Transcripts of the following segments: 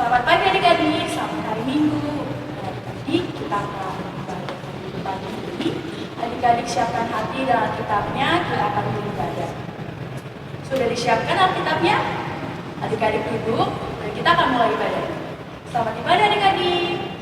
Selamat pagi adik-adik, selamat hari Minggu. Adik-adik, kita akan beribadah pagi ini. Adik-adik siapkan hati dan Alkitabnya, kita akan beribadah. Sudah disiapkan Alkitabnya? Adik-adik duduk dan kita akan mulai ibadah. Selamat ibadah adik-adik.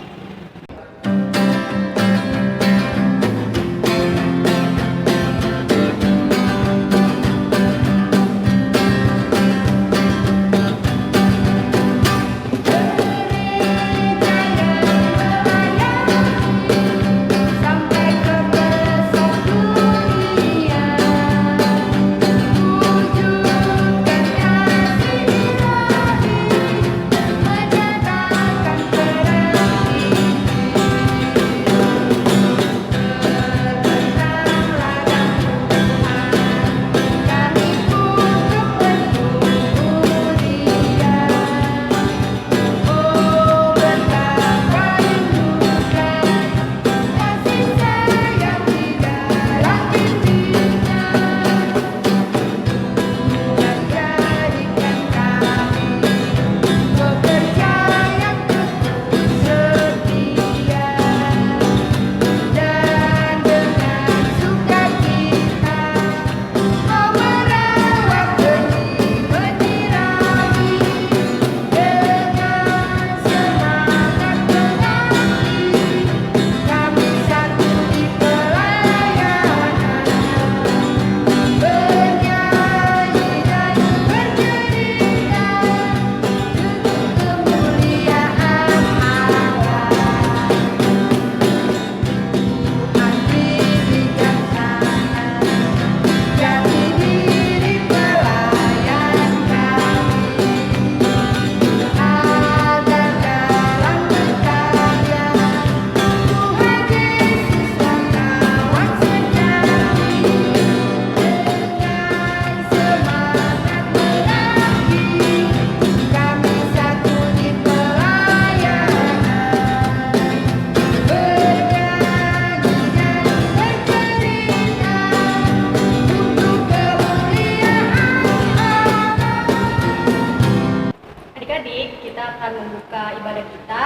Kita akan membuka ibadah kita.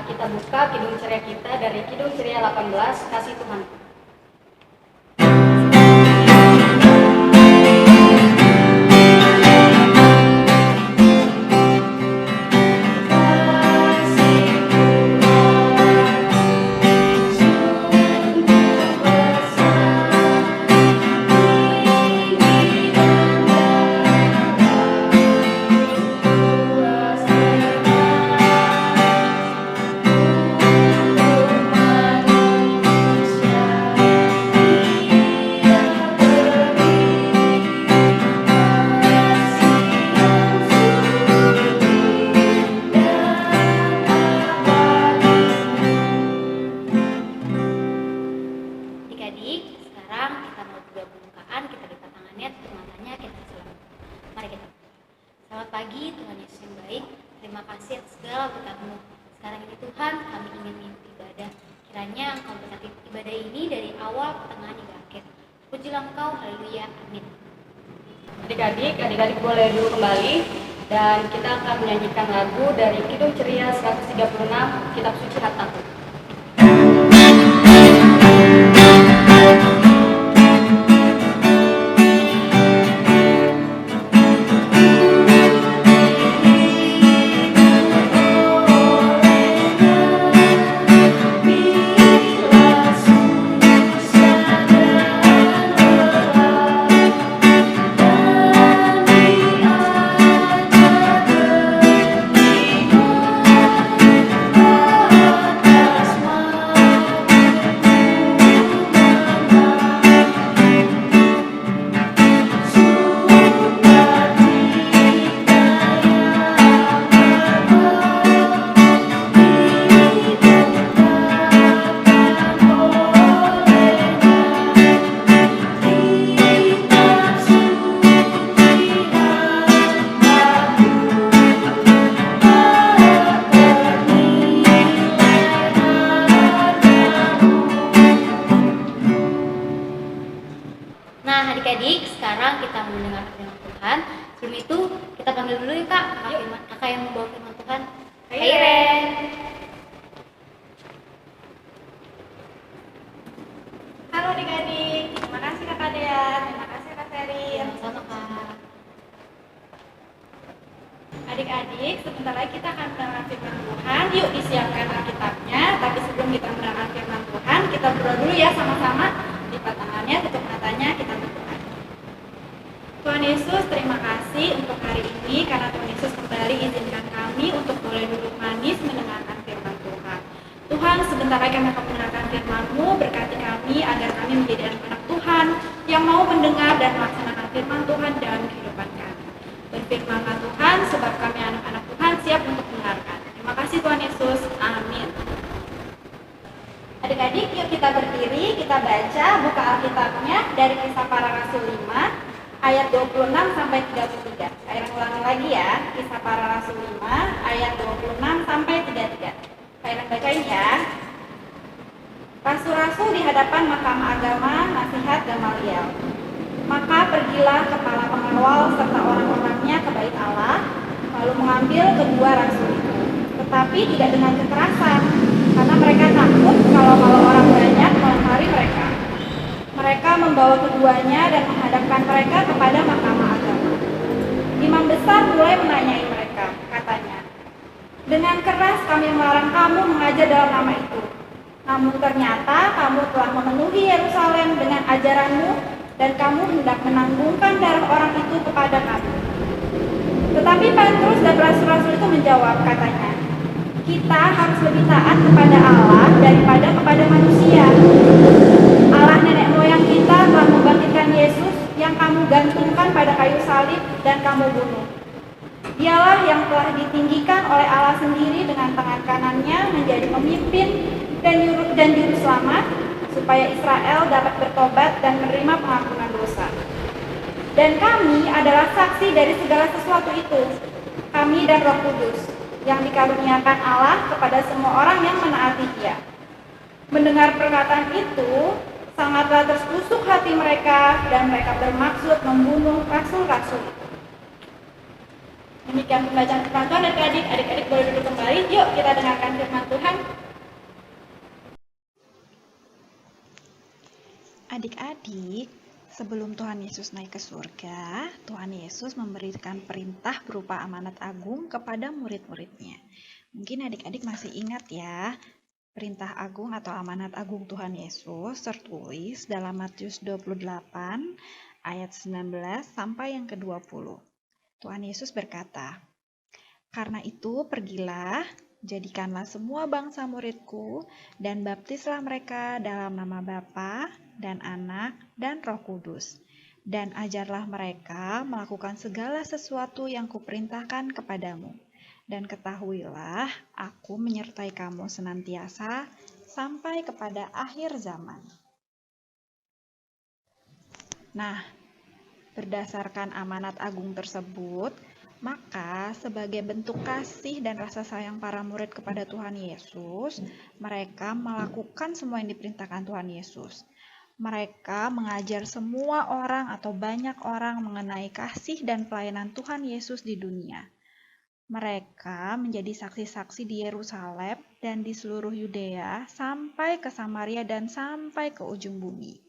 Kita buka Kidung Ceria kita dari Kidung Ceria 18, Kasih Tuhan. Adik-adik, sekarang kita mau juga pembukaan, kita lipat tangannya, tutup matanya, kita selamat. Mari kita. Selamat pagi, Tuhan Yesus yang baik. Terima kasih atas segala berkat-Mu. Sekarang ini Tuhan, kami ingin mengikuti ibadah. Kiranya Engkau berkati ibadah ini dari awal, pertengahan hingga akhir. Pujilah Engkau, haleluya, amin. Adik-adik boleh dulu kembali. Dan kita akan menyanyikan lagu dari Kidung Ceria 136, Kitab Suci Hataku. Adik-adik, sekarang kita mendengar firman Tuhan. Sebelum itu, kita panggil dulu ya Kak, kakak yang membawa firman Tuhan. Hai Ren. Halo adik-adik, terima kasih Kak Dean, terima kasih Kak Ferry. Sama-sama Kak. Adik-adik, sebentar lagi kita akan mendengar firman Tuhan. Yuk disiapkan Alkitabnya, tapi sebelum kita mendengar firman Tuhan, kita berdoa dulu ya sama-sama. Lipat tangannya, tutup matanya, kita berdoa. Tuhan Yesus, terima kasih untuk hari ini karena Tuhan Yesus kembali izinkan kami untuk boleh duduk manis mendengarkan firman Tuhan. Tuhan, sebentar lagi kami akan mendengarkan firman-Mu, berkati kami agar kami menjadi anak-anak Tuhan yang mau mendengar dan melaksanakan firman Tuhan dalam kehidupan kami. Berfirmanlah Tuhan, sebab kami anak-anak Tuhan siap untuk mendengarkan. Terima kasih Tuhan Yesus, amin. Adik-adik, yuk kita berdiri, kita baca buka Alkitabnya dari Kisah Para Rasul 5 ayat 26 sampai 33. Saya ulangi lagi ya, Kisah Para Rasul 5 ayat 26 sampai 33. Saya bacain ya. Rasul-rasul di hadapan Mahkamah Agama Nasihat Gamaliel. Maka pergilah kepala pengawal serta orang-orangnya ke bait Allah, lalu mengambil kedua rasul itu. Tetapi tidak dengan kekerasan, karena mereka takut kalau orang banyak melempari mereka. Mereka membawa keduanya dan menghadapkan mereka kepada Mahkamah Agama. Imam besar mulai menanyai mereka, katanya, dengan keras kami melarang kamu mengajar dalam nama itu. Namun ternyata kamu telah memenuhi Yerusalem dengan ajaranmu dan kamu hendak menanggungkan darah orang itu kepada kami. Tetapi Petrus dan rasul-rasul itu menjawab, katanya, kita harus lebih taat kepada Allah daripada kepada manusia. Allah nenek moyang kita telah membangkitkan Yesus yang kamu gantungkan pada kayu salib dan kamu bunuh. Dialah yang telah ditinggikan oleh Allah sendiri dengan tangan kanannya menjadi pemimpin dan juru selamat, supaya Israel dapat bertobat dan menerima pengampunan dosa. Dan kami adalah saksi dari segala sesuatu itu, kami dan Roh Kudus, yang dikaruniakan Allah kepada semua orang yang menaati Dia. Mendengar perkataan itu, sangatlah tertusuk hati mereka dan mereka bermaksud membunuh rasul-rasul itu. Demikian pembacaan firman Tuhan. Adik-adik boleh duduk kembali. Yuk kita dengarkan firman Tuhan. Adik-adik, sebelum Tuhan Yesus naik ke surga, Tuhan Yesus memberikan perintah berupa amanat agung kepada murid-muridnya. Mungkin adik-adik masih ingat ya, perintah agung atau amanat agung Tuhan Yesus tertulis dalam Matius 28 ayat 19 sampai yang ke-20. Tuhan Yesus berkata, "Karena itu pergilah, jadikanlah semua bangsa muridku, dan baptislah mereka dalam nama Bapa dan Anak dan Roh Kudus. Dan ajarlah mereka melakukan segala sesuatu yang kuperintahkan kepadamu. Dan ketahuilah, aku menyertai kamu senantiasa sampai kepada akhir zaman." Nah, berdasarkan amanat agung tersebut, maka sebagai bentuk kasih dan rasa sayang para murid kepada Tuhan Yesus, mereka melakukan semua yang diperintahkan Tuhan Yesus. Mereka mengajar semua orang atau banyak orang mengenai kasih dan pelayanan Tuhan Yesus di dunia. Mereka menjadi saksi-saksi di Yerusalem dan di seluruh Yudea sampai ke Samaria dan sampai ke ujung bumi.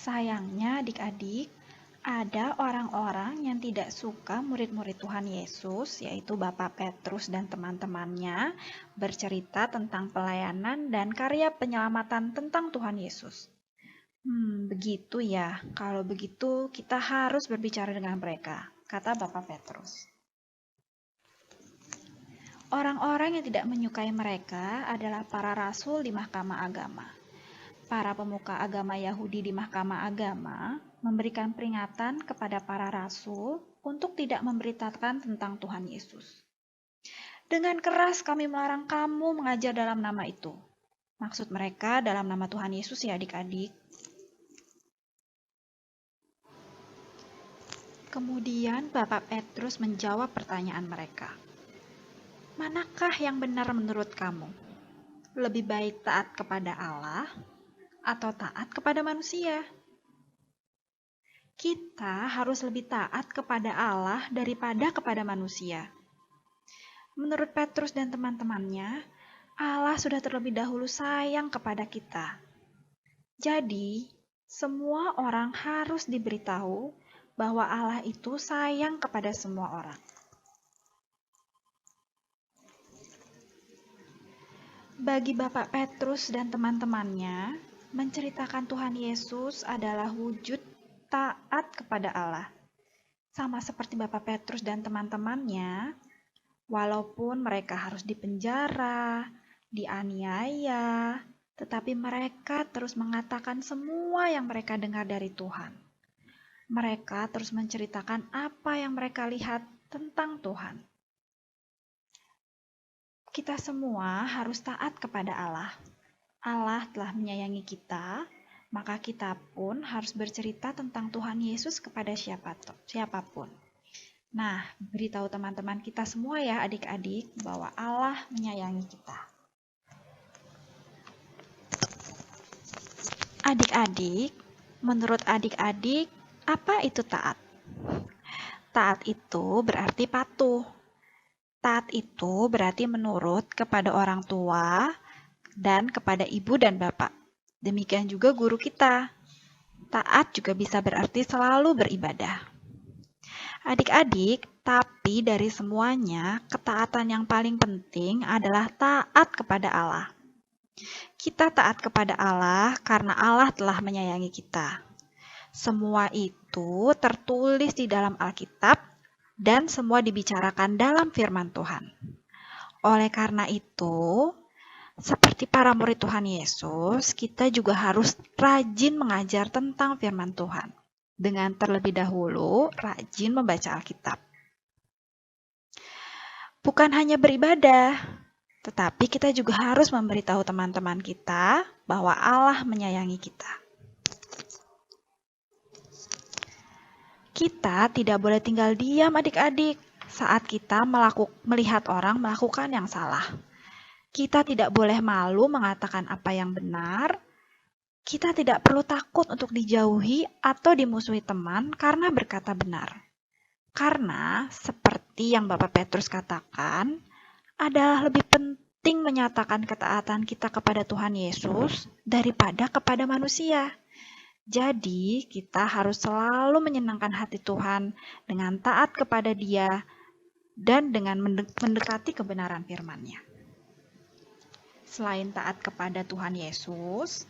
Sayangnya adik-adik, ada orang-orang yang tidak suka murid-murid Tuhan Yesus, yaitu Bapak Petrus dan teman-temannya, bercerita tentang pelayanan dan karya penyelamatan tentang Tuhan Yesus. Begitu ya, kalau begitu kita harus berbicara dengan mereka, kata Bapak Petrus. Orang-orang yang tidak menyukai mereka adalah para rasul di Mahkamah Agama. Para pemuka agama Yahudi di Mahkamah Agama memberikan peringatan kepada para rasul untuk tidak memberitakan tentang Tuhan Yesus. Dengan keras kami melarang kamu mengajar dalam nama itu. Maksud mereka dalam nama Tuhan Yesus ya adik-adik. Kemudian Bapak Petrus menjawab pertanyaan mereka. Manakah yang benar menurut kamu? Lebih baik taat kepada Allah atau taat kepada manusia? Kita harus lebih taat kepada Allah daripada kepada manusia. Menurut Petrus dan teman-temannya, Allah sudah terlebih dahulu sayang kepada kita. Jadi, semua orang harus diberitahu bahwa Allah itu sayang kepada semua orang. Bagi Bapak Petrus dan teman-temannya, menceritakan Tuhan Yesus adalah wujud taat kepada Allah. Sama seperti Bapak Petrus dan teman-temannya, walaupun mereka harus dipenjara, dianiaya, tetapi mereka terus mengatakan semua yang mereka dengar dari Tuhan. Mereka terus menceritakan apa yang mereka lihat tentang Tuhan. Kita semua harus taat kepada Allah. Allah telah menyayangi kita, maka kita pun harus bercerita tentang Tuhan Yesus kepada siapapun. Nah, beritahu teman-teman kita semua ya adik-adik bahwa Allah menyayangi kita. Adik-adik, menurut adik-adik, apa itu taat? Taat itu berarti patuh. Taat itu berarti menurut kepada orang tua dan kepada ibu dan bapak. Demikian juga guru kita. Taat juga bisa berarti selalu beribadah. Adik-adik, tapi dari semuanya, ketaatan yang paling penting adalah taat kepada Allah. Kita taat kepada Allah karena Allah telah menyayangi kita. Semua itu tertulis di dalam Alkitab dan semua dibicarakan dalam firman Tuhan. Oleh karena itu, seperti para murid Tuhan Yesus, kita juga harus rajin mengajar tentang firman Tuhan. Dengan terlebih dahulu rajin membaca Alkitab. Bukan hanya beribadah, tetapi kita juga harus memberitahu teman-teman kita bahwa Allah menyayangi kita. Kita tidak boleh tinggal diam adik-adik saat kita melihat orang melakukan yang salah. Kita tidak boleh malu mengatakan apa yang benar. Kita tidak perlu takut untuk dijauhi atau dimusuhi teman karena berkata benar. Karena seperti yang Bapak Petrus katakan, adalah lebih penting menyatakan ketaatan kita kepada Tuhan Yesus daripada kepada manusia. Jadi, kita harus selalu menyenangkan hati Tuhan dengan taat kepada Dia dan dengan mendekati kebenaran firman-Nya. Selain taat kepada Tuhan Yesus,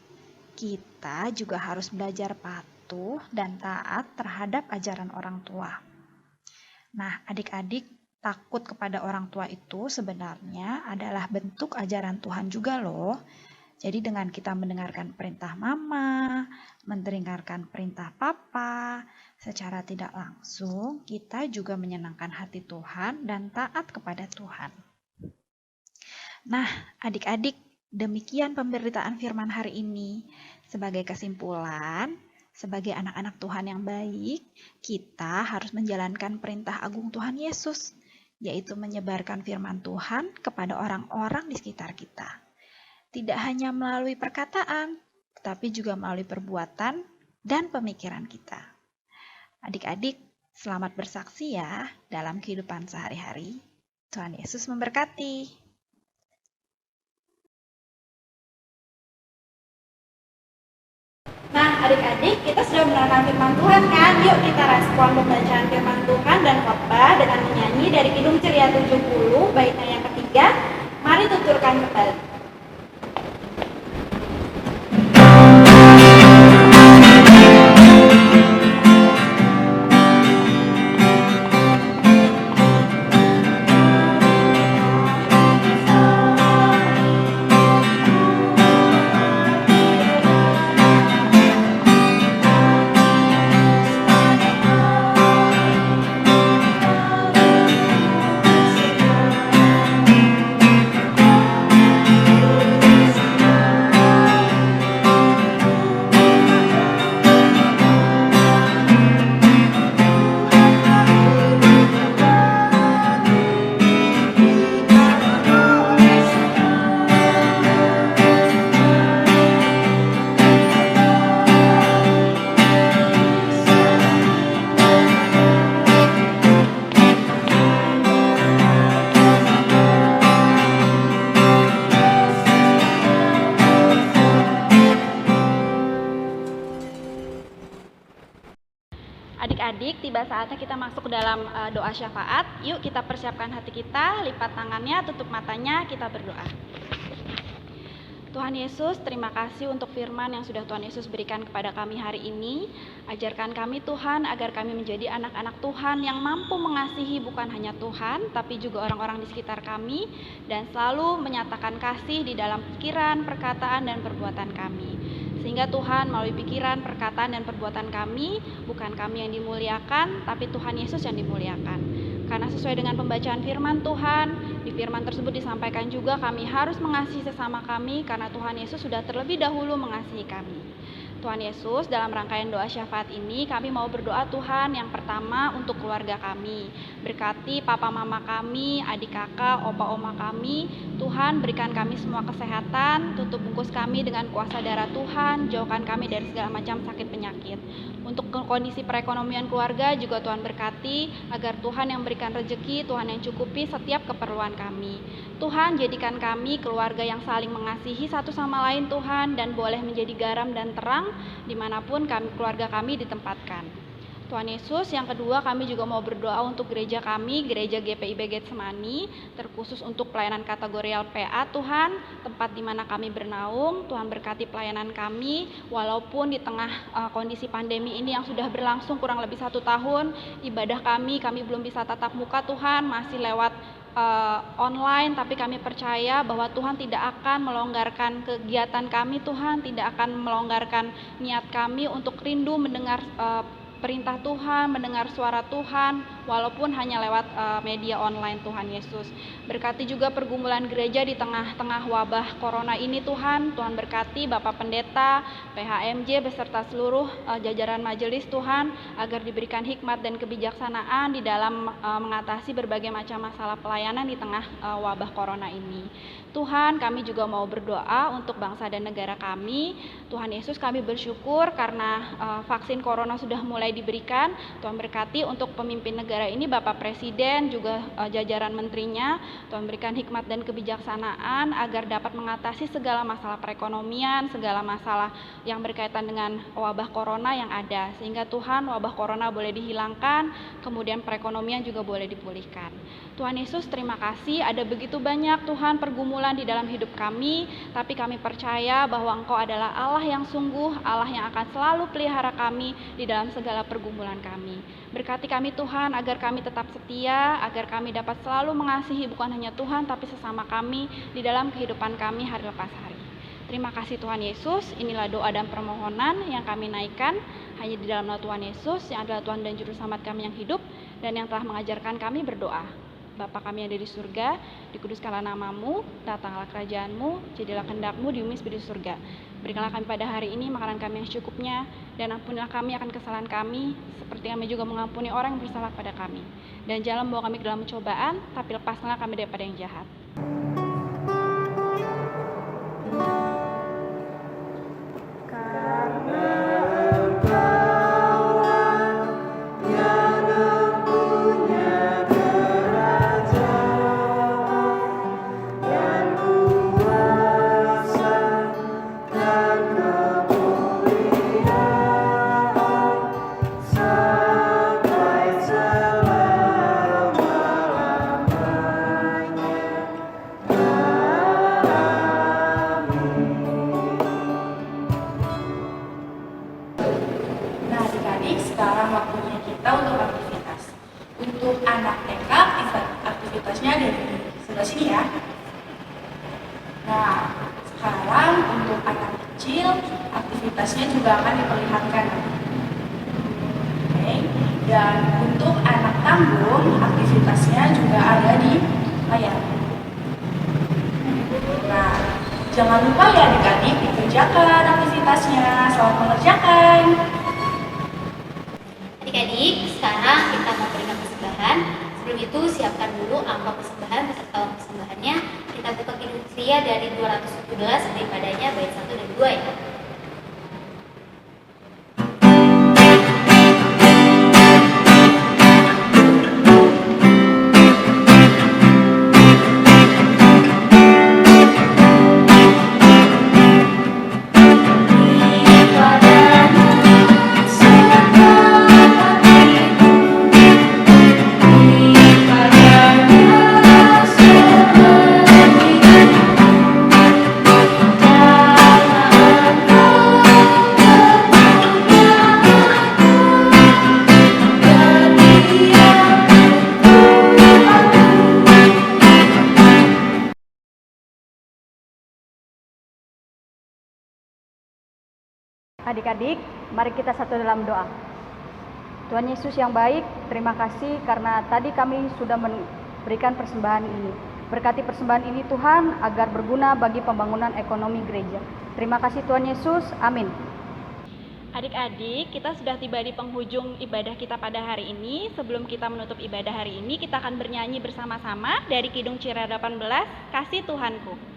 kita juga harus belajar patuh dan taat terhadap ajaran orang tua. Nah, adik-adik, takut kepada orang tua itu sebenarnya adalah bentuk ajaran Tuhan juga loh. Jadi dengan kita mendengarkan perintah mama, mendengarkan perintah papa, secara tidak langsung kita juga menyenangkan hati Tuhan dan taat kepada Tuhan. Nah, adik-adik, demikian pemberitaan firman hari ini. Sebagai kesimpulan, sebagai anak-anak Tuhan yang baik, kita harus menjalankan perintah agung Tuhan Yesus, yaitu menyebarkan firman Tuhan kepada orang-orang di sekitar kita. Tidak hanya melalui perkataan, tetapi juga melalui perbuatan dan pemikiran kita. Adik-adik, selamat bersaksi ya dalam kehidupan sehari-hari. Tuhan Yesus memberkati. Nah, adik-adik, kita sudah mendengarkan firman Tuhan kan? Yuk kita respon pembacaan firman Tuhan dan khotbah dengan menyanyi dari Kidung Ceria 70, baitnya yang ketiga. Mari tuturkan kembali. adik-adik, tiba saatnya kita masuk ke dalam doa syafaat. Yuk kita persiapkan hati kita, lipat tangannya, tutup matanya, kita berdoa. Tuhan Yesus, terima kasih untuk firman yang sudah Tuhan Yesus berikan kepada kami hari ini. Ajarkan kami Tuhan agar kami menjadi anak-anak Tuhan yang mampu mengasihi bukan hanya Tuhan, tapi juga orang-orang di sekitar kami, dan selalu menyatakan kasih di dalam pikiran, perkataan, dan perbuatan kami. Sehingga Tuhan melalui pikiran, perkataan, dan perbuatan kami, bukan kami yang dimuliakan, tapi Tuhan Yesus yang dimuliakan. Karena sesuai dengan pembacaan firman Tuhan, di firman tersebut disampaikan juga kami harus mengasihi sesama kami karena Tuhan Yesus sudah terlebih dahulu mengasihi kami. Tuhan Yesus, dalam rangkaian doa syafaat ini kami mau berdoa Tuhan yang pertama untuk keluarga kami. Berkati papa mama kami, adik kakak, opa oma kami. Tuhan berikan kami semua kesehatan, tutup bungkus kami dengan kuasa darah Tuhan, jauhkan kami dari segala macam sakit penyakit. Untuk kondisi perekonomian keluarga juga Tuhan berkati agar Tuhan yang berikan rezeki, Tuhan yang cukupi setiap keperluan kami. Tuhan jadikan kami keluarga yang saling mengasihi satu sama lain Tuhan, dan boleh menjadi garam dan terang dimanapun keluarga kami ditempatkan. Tuhan Yesus, yang kedua kami juga mau berdoa untuk gereja kami, gereja GPIB Getsemani, terkhusus untuk pelayanan kategorial PA Tuhan, tempat di mana kami bernaung. Tuhan berkati pelayanan kami, walaupun di tengah kondisi pandemi ini yang sudah berlangsung kurang lebih 1 tahun, ibadah kami belum bisa tatap muka Tuhan, masih lewat online, tapi kami percaya bahwa Tuhan tidak akan melonggarkan kegiatan kami, Tuhan tidak akan melonggarkan niat kami untuk rindu mendengar perintah Tuhan, mendengar suara Tuhan, walaupun hanya lewat media online Tuhan Yesus. Berkati juga pergumulan gereja di tengah-tengah wabah corona ini Tuhan. Tuhan berkati Bapak Pendeta, PHMJ beserta seluruh jajaran majelis Tuhan, agar diberikan hikmat dan kebijaksanaan di dalam mengatasi berbagai macam masalah pelayanan di tengah wabah corona ini. Tuhan, kami juga mau berdoa untuk bangsa dan negara kami. Tuhan Yesus, kami bersyukur karena vaksin corona sudah mulai diberikan. Tuhan berkati untuk pemimpin negara ini, Bapak Presiden, juga jajaran menterinya. Tuhan berikan hikmat dan kebijaksanaan agar dapat mengatasi segala masalah perekonomian, segala masalah yang berkaitan dengan wabah corona yang ada. Sehingga Tuhan, wabah corona boleh dihilangkan, kemudian perekonomian juga boleh dipulihkan. Tuhan Yesus, terima kasih ada begitu banyak Tuhan pergumulan di dalam hidup kami, tapi kami percaya bahwa Engkau adalah Allah yang sungguh, Allah yang akan selalu pelihara kami di dalam segala pergumulan kami. Berkati kami Tuhan agar kami tetap setia, agar kami dapat selalu mengasihi bukan hanya Tuhan tapi sesama kami di dalam kehidupan kami hari lepas hari. Terima kasih Tuhan Yesus, inilah doa dan permohonan yang kami naikkan hanya di dalam nama Tuhan Yesus yang adalah Tuhan dan Juru Selamat kami yang hidup dan yang telah mengajarkan kami berdoa. Bapa kami yang ada di surga, dikuduskanlah namamu, datanglah kerajaanmu, jadilah kehendak-mu di bumi seperti di surga. Berikanlah kami pada hari ini makanan kami yang secukupnya, dan ampunilah kami akan kesalahan kami, seperti kami juga mengampuni orang yang bersalah pada kami. Dan jangan membawa kami ke dalam cobaan, tapi lepaskanlah kami daripada yang jahat. Sekarang waktunya kita untuk aktivitas. Untuk anak TK, aktivitasnya ada di sebelah sini ya. Nah, sekarang untuk anak kecil, aktivitasnya juga akan diperlihatkan. Oke. Dan untuk anak tanggung, aktivitasnya juga ada di layar. Nah, jangan lupa ya adik-adik dikerjakan aktivitasnya. Selamat mengerjakan. Adik-adik, sekarang kita mau berikan persembahan. Sebelum itu siapkan dulu amplop persembahan beserta uang persembahannya. Kita buka Kidung Tria dari 217 daripadanya bait 1 dan 2 ya. Padamu serahkan hati Adik-adik, mari kita satu dalam doa. Tuhan Yesus yang baik, terima kasih karena tadi kami sudah memberikan persembahan ini. Berkati persembahan ini Tuhan agar berguna bagi pembangunan ekonomi gereja. Terima kasih Tuhan Yesus, amin. Adik-adik, kita sudah tiba di penghujung ibadah kita pada hari ini. Sebelum kita menutup ibadah hari ini, kita akan bernyanyi bersama-sama dari Kidung Cira 18, Kasih Tuhanku.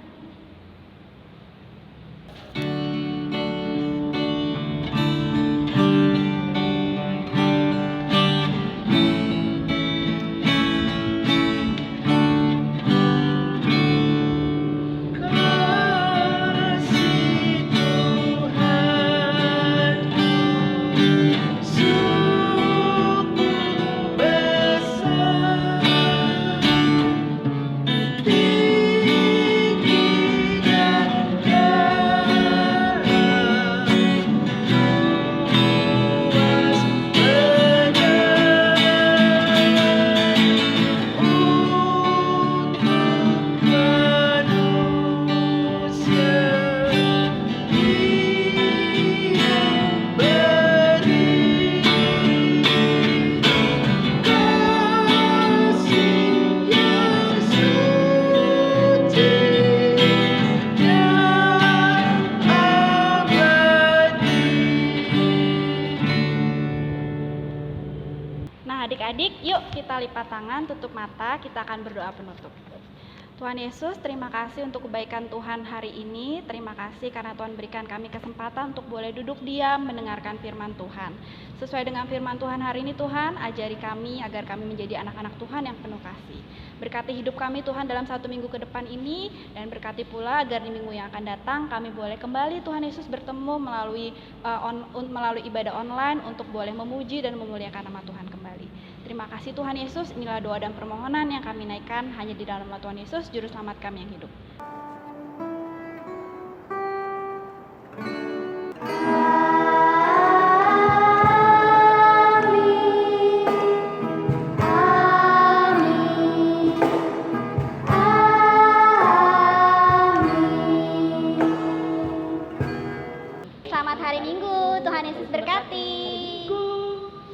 Adik-adik, yuk kita lipat tangan, tutup mata, kita akan berdoa penutup. Tuhan Yesus, terima kasih untuk kebaikan Tuhan hari ini. Terima kasih karena Tuhan berikan kami kesempatan untuk boleh duduk diam mendengarkan firman Tuhan. Sesuai dengan firman Tuhan hari ini Tuhan, ajari kami agar kami menjadi anak-anak Tuhan yang penuh kasih. Berkati hidup kami Tuhan dalam 1 minggu ke depan ini, dan berkati pula agar di minggu yang akan datang kami boleh kembali Tuhan Yesus bertemu melalui ibadah online untuk boleh memuji dan memuliakan nama Tuhan kembali. Terima kasih Tuhan Yesus, inilah doa dan permohonan yang kami naikkan hanya di dalam nama Tuhan Yesus, Juru Selamat kami yang hidup. Selamat hari Minggu, Tuhan Yesus berkati.